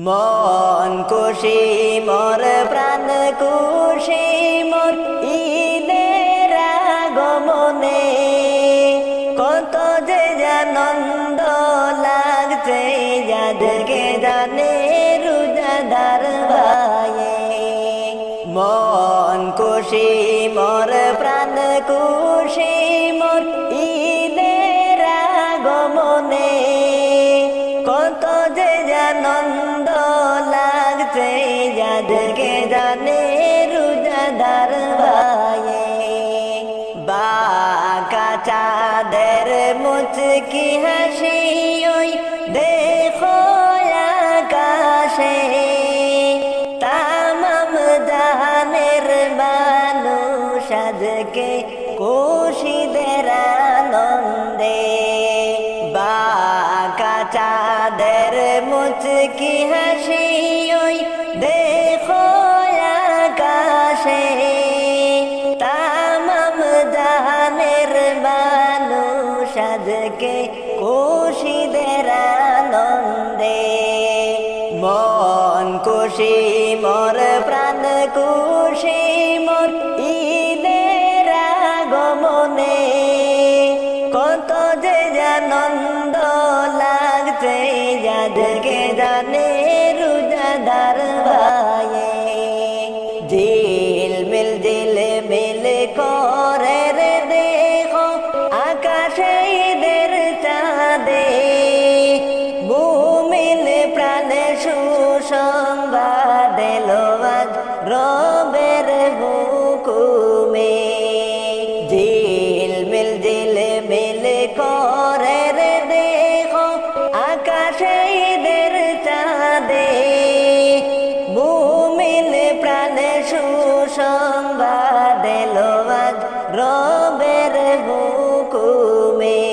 মন খুশি মোর প্রাণ খুশি মোর ঈদের আগমনে, কত যে আনন্দ লাগছে যাদেরকে জানে রোজাদার ভাইয়ে। মন খুশি মোর প্রাণ খুশি মোর ঈদের আগমনে, কত যে আনন্দ লাগছে যাদেরকে জানে রোজাদার ভাইয়ে। বাঁকা চাঁদের মুচকি হাসি ওই দেখো আকাশে, তামাম জাহানের মানুষ আজকে খুশিদের আনন্দে। বাঁকা চাঁদের মুচকি হাসি ওই দেখো আকাশে, তামাম জাহানের মানুষ আজকে খুশিদের আনন্দে। মন খুশি মোর প্রাণ খুশি মোর ঈদের আগমনে, কত যে আনন্দ লাগছে যাদেরকে জানে রোজাদার ভাইয়ে। ঝিলমিল ঝিলমিল করে রে দেখো আকাশে ঈদের চাঁদে, মুমিন প্রাণে সুসংবাদ এলো আজ রবের হুকুমে। ঝিলমিল ঝিলমিল করে রে দেখো আকাশে ঈদের চাঁদে, মুমিন প্রাণে সুসংবাদ এলো আজ রবের হুকুমে।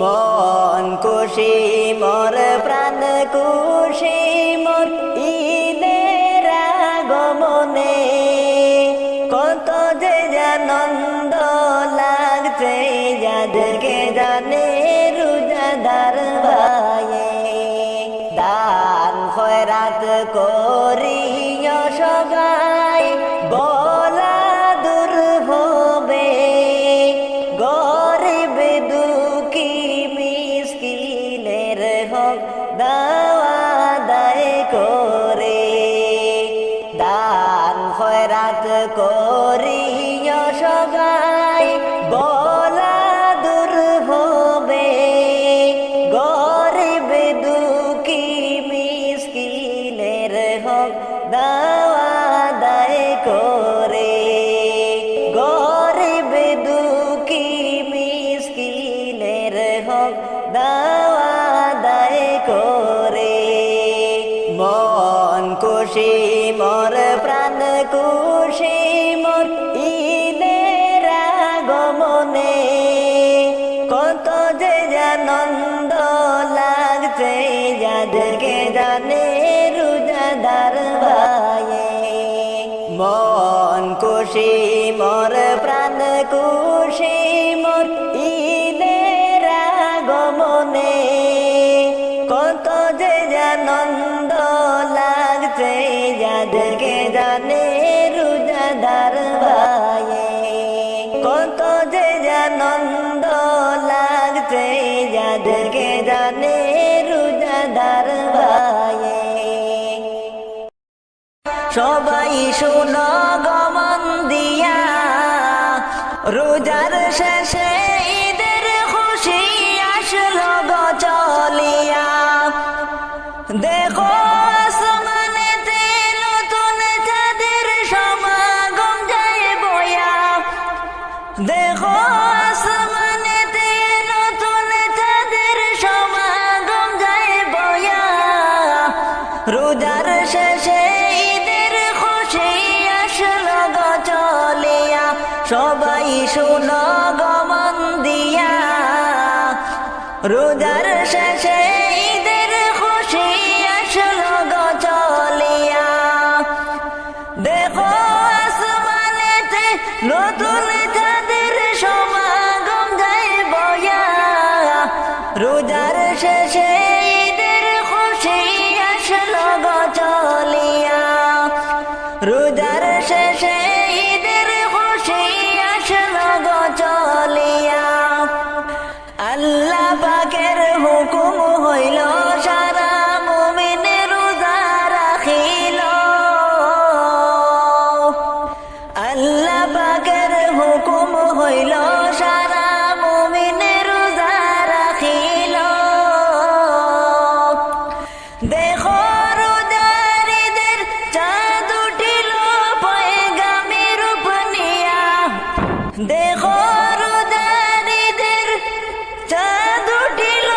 মন খুশি মোর প্রাণ খুশি মোর ঈদের আগমনে, কত যে আনন্দ লাগছে যাদেরকে জানে রোজাদার ভাইয়ে। দান খয়রাত করিও সবাই বলা দূর হবে, গরিব দুঃখী মিসকিনের হক দাওয়া দায় করে। দান খয়রাত করিও সবাই বলা দূর হবে, গরিব দুঃখী মিসকিনের হক দাওয়া দায় করে। গরিব দুঃখী মিসকিনের হক দাওয়া দায় করে। মন খুশি মোর প্রাণ খুশি মোর ঈদের আগমনে, কত যে আনন্দ লাগছে যাদেরকে জানে রোজাদার ভাইয়ে। মন খুশি মোর প্রাণ খুশি মোর ঈদের আগমনে, কত যে আনন্দ লাগছে যাদেরকে জানে রোজাদার ভাইয়ে। কত যে আনন্দ লাগছে যাদেরকে জানে রোজাদার ভাইয়ে। সবাই শুনো গমন দিয়া, রোজার শেষে ঈদের খুশি আসলো গো চলিয়া। দেখো আসমানেতে নতুন চাঁদের সমাগম যায় বয়া, দেখো আসমানেতে নতুন চাঁদের সমাগম যায় বয়া। রোজার শেষে ঈদের খুশি আসলো গো চলিয়া। সবাই শুনো গমন দিয়া, রোজার শেষে ঈদের খুশি আসলো গো চলিয়া। দেখো আসমানেতে নতুন চাঁদের সমাগম যায় বয়া, রোজার শেষে ঈদের খুশি আসলো দেখো রোজারিদের চাঁদ উঠিল পয়গামের রূপ নিয়া, দেখো রোজারিদের চাঁদ উঠিল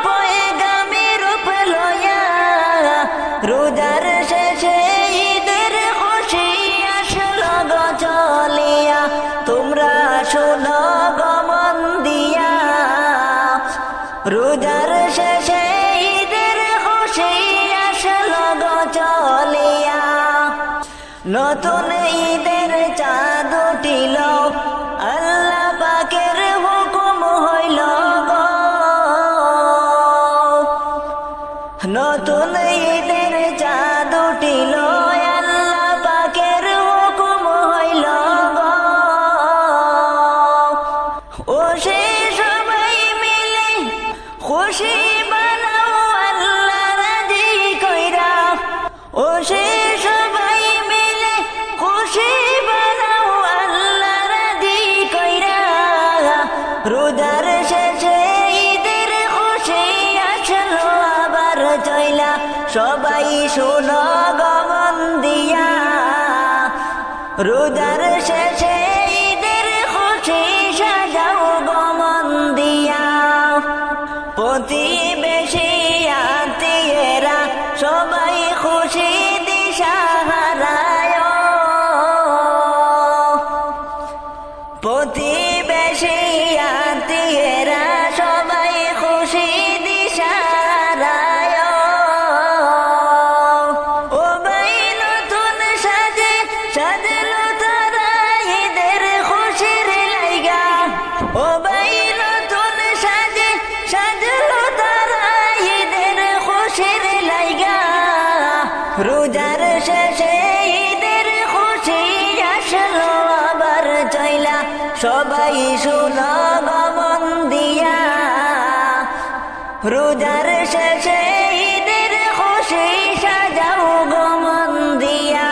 পয়গামের রূপ লইয়া, রোজার শেষে ঈদের খুশি আসলো গো চলিয়া, তোমরা শোনো গো মন দিয়া, রোজার শেষে ঈদের খুশি আসলো গো চলিয়া। নতুন ঈদের চাঁদ উঠিল আল্লাহ পাকের হুকুম হইল গো, নতুন ঈদের চাঁদ উঠিল আল্লাহ পাকের হুকুম হইল গো। ও সে সবাই মিলে খুশি বানাও আল্লাহ রাজি কইরা, ও সে সবাই মিলে খুশি বানাও আল্লাহ রাজি কইরা, রোজার শেষে ঈদের খুশি আসলো আবার চইলা, সবাই শোনো গো মন দিয়া, রোজার শেষে ঈদের খুশি সাজাও গো মন দিয়া। প্রতিবেশী আত্মীয়েরা সবাই খুশি দিশাহারায়, প্রতিবেশী আত্মীয়েরা সবাই খুশি দিশাহারায়। ও ভাই নতুন সাজে সাজলো তারা ঈদের খুশির লাইগা, ও ভাই নতুন সাজে সাজলো তারা ঈদের খুশির লাইগা, রোজার শেষে ঈদের খুশি আসলো আবার চইলা, সবাই শোনো গো মন দিয়া, রোজার শেষে ঈদের খুশি সাজাও গো মন দিয়া।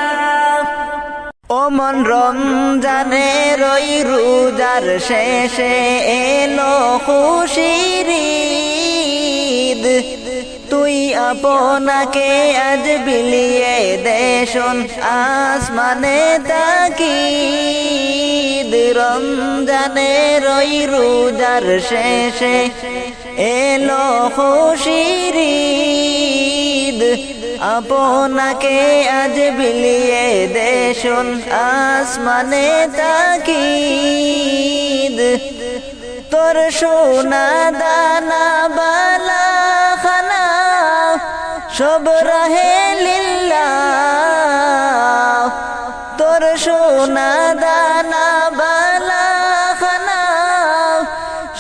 ও মন রমজানের ওই রোজার শেষে এলো খুশির ঈদ, তুই আপনাকে আজ বিলিয়ে দে শোন আসমানে তাকিদ, রমজানের ওই রোজার শেষে এলো খুশির ঈদ, আপনাকে আজ বিলিয়ে দে শোন আসমানে তাকিদ, তোর সোনা দানা বালা খানা সব রাহে লিল্লাহ, তোর সোনা দানা বালা খানা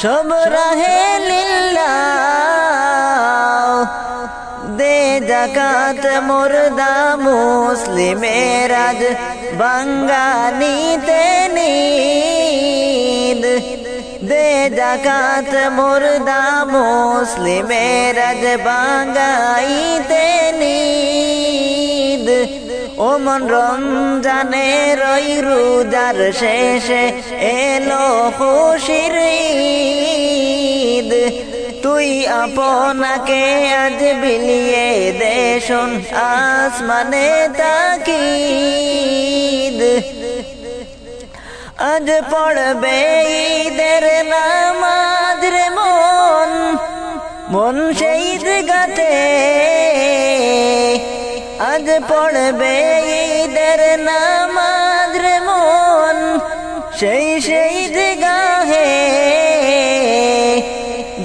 সব রাহে লিল্লাহ, দে জাকাত মুর্দা মুসলিমের আজ বাঙ্গানিতে নিদ, দে জাকাত মুর্দা মুসলিমের আজ বাঙ্গাইতে নিদ। ও মন রমজানের ওই রোজার শেষে এলো খুশির ঈদ, তুই আপনাকে আজ বিলিয়ে দে শোন আসমানে তাকিদ, আজ পড়বে ঈদের নামাজ রে মন, মন সেই ঈদগাতে, আজ পড়বে ঈদের নামাজ রে মন সেই ঈদগাহে,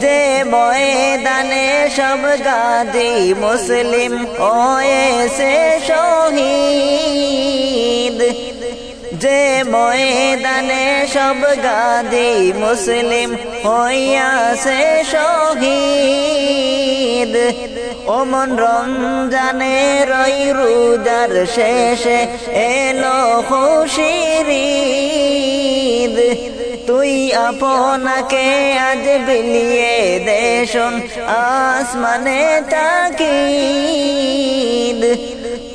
যে ময়দানে সব গাজী মুসলিম হয়েছে শহীদ, যে ময়দানে সব গাজী মুসলিম হইয়াছে শহীদ, ও মন রমজানের ওই রোজার শেষে এলো খুশির ঈদ, তুই আপনাকে আজ বিলিয়ে দে শোন আসমানে তাকিদ,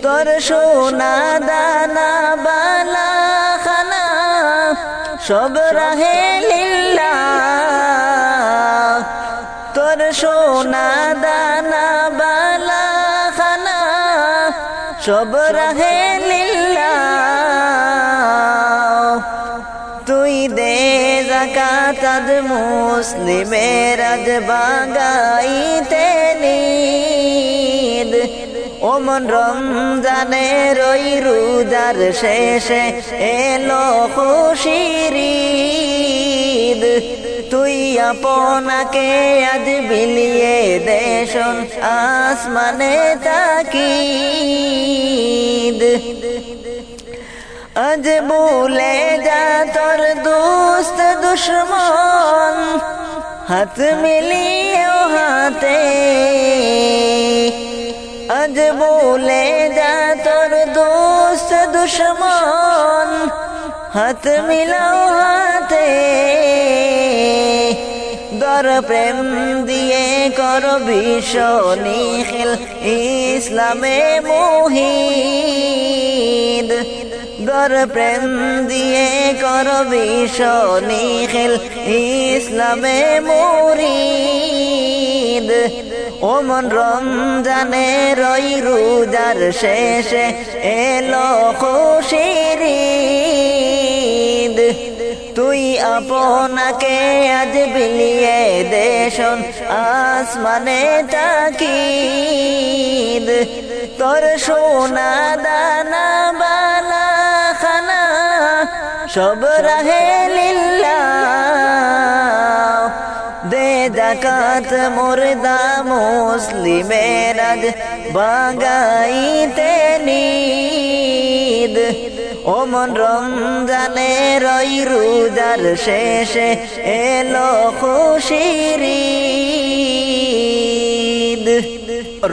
তোর সোনা দানা বালা খানা সব রাহে লিল্লাহ, তোর সোনা দানা বালা খানা সব রাহে লিল্লাহ তুই দে যাকাত আজ মুসলিমের আজ বাগাইতে নিদ ওমন রমজানের ওই রোজার শেষে এলো খুশির ঈদ তুই আপনাকে আজ বিলিয়ে দেশন আসমানে তাকিদ আজ ভুলে যা তোর দোস্ত দুশ্মন হাত মিলিয়ে হাতে আজ ভুলে যা তোর দোস্ত দুশ্মন হাত মিলাও হাতে দর প্রেম দিয়ে কর বিশ্ব নিখিল ইসলামে মুহিদ দর প্রেম দিয়ে কর বিশ্ব নিখিল ইসলামে মুরিদ ওমন রমজানের ওই রোজার শেষে এলো খুশির ঈদ তুই আপনাকে আজ বিলিয়ে দেশন আসমানে তাকিদ তোর সোনা দানা বালা খানা সব রাহে লিল্লাহ দে যাকাত মুর্দা মুসলিমের আজ বাগাইতে নিদ ওমন রমজানের ওই রোজার শেষে এলো খুশির ঈদ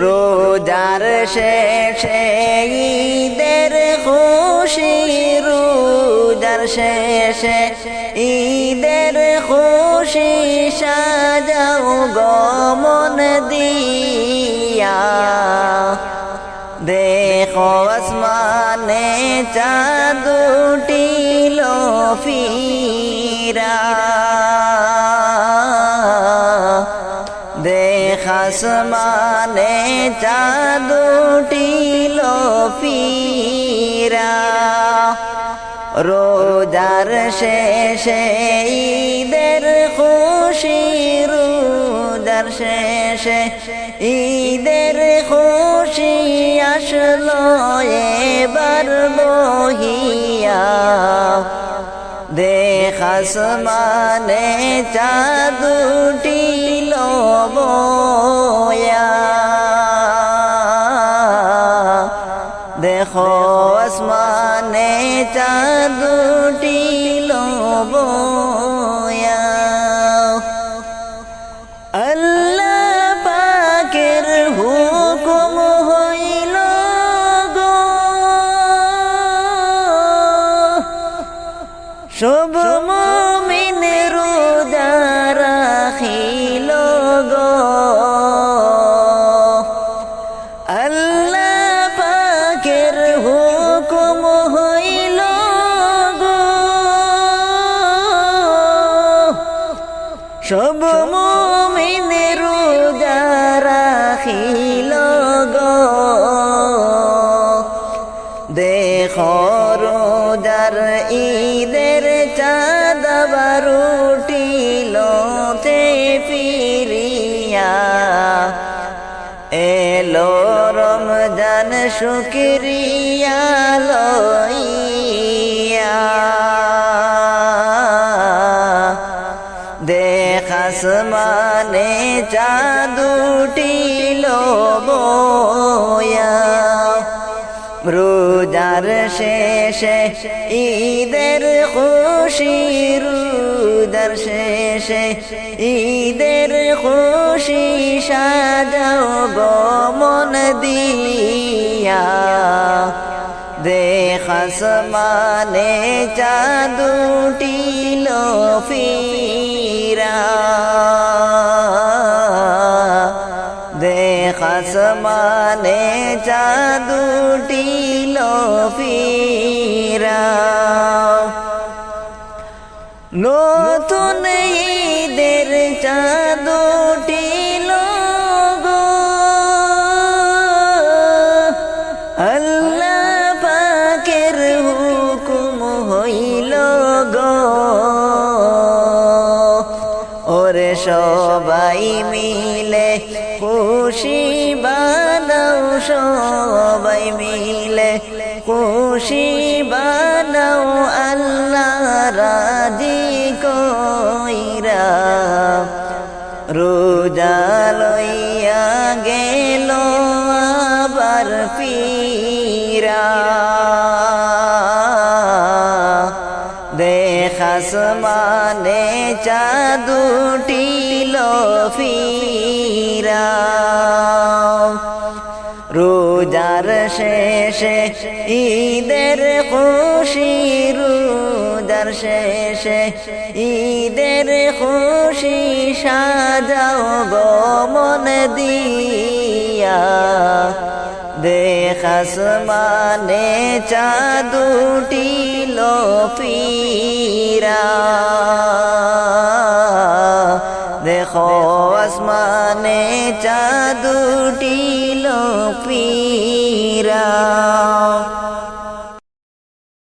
রোজার শেষে ঈদের খুশি রোজার শেষে ঈদের খুশি সাজাও গমন দিয়া দেখো আসমানে চাঁদ উঠিল ফিরা দেখ আসমানে চাঁদ উঠিল ফিরা রোজার শেষে ঈদের খুশি রোজার শেষে ঈদের খুশি আসলো এবার বহিয়া দেখ আসমানে চাঁদ উঠিল বয়া দেখো আসমানে চাঁদ উঠিল বয়া আল্লাহ পাকের হুকুম হইল গো সব মুমিন রোজা রাখিল গো আল্লাহ পাকের হুকুম হইল গো সব মুমিন রোজা রাখিল গো দেখো রোজার ঈদের চাঁদ আবার উঠিল তে ফিরিয়া এলো রমজান শুকরিয়া লইয়া দেখ আসমানে চাঁদ উঠিল বয়া রোজার শেষে ঈদের খুশি রোজার শেষে ঈদের খুশি সাজাও গমন দিয়া দেখ আসমানে চাঁদ উঠিল ফিরা দেখ আসমানে চাঁদ উঠিল ফিরা নতুন ঈদের চাঁদ উঠিল গো সবাই মিলে খুশি বানাও সবাই মিলে খুশি বানাও আল্লাহ রাজি কইরা রোজা লইয়া গেল আবার ফিরা দেখাস মানে চাঁদ উঠিল ফিরা রোজার শেষে ঈদের খুশি রোজার শেষে ঈদের খুশি সাজাও গো মন দিয়া দেখাস মানে চাঁদ উঠিল ফিরা দেখো আসমানে চাঁদ উঠিল ফিরা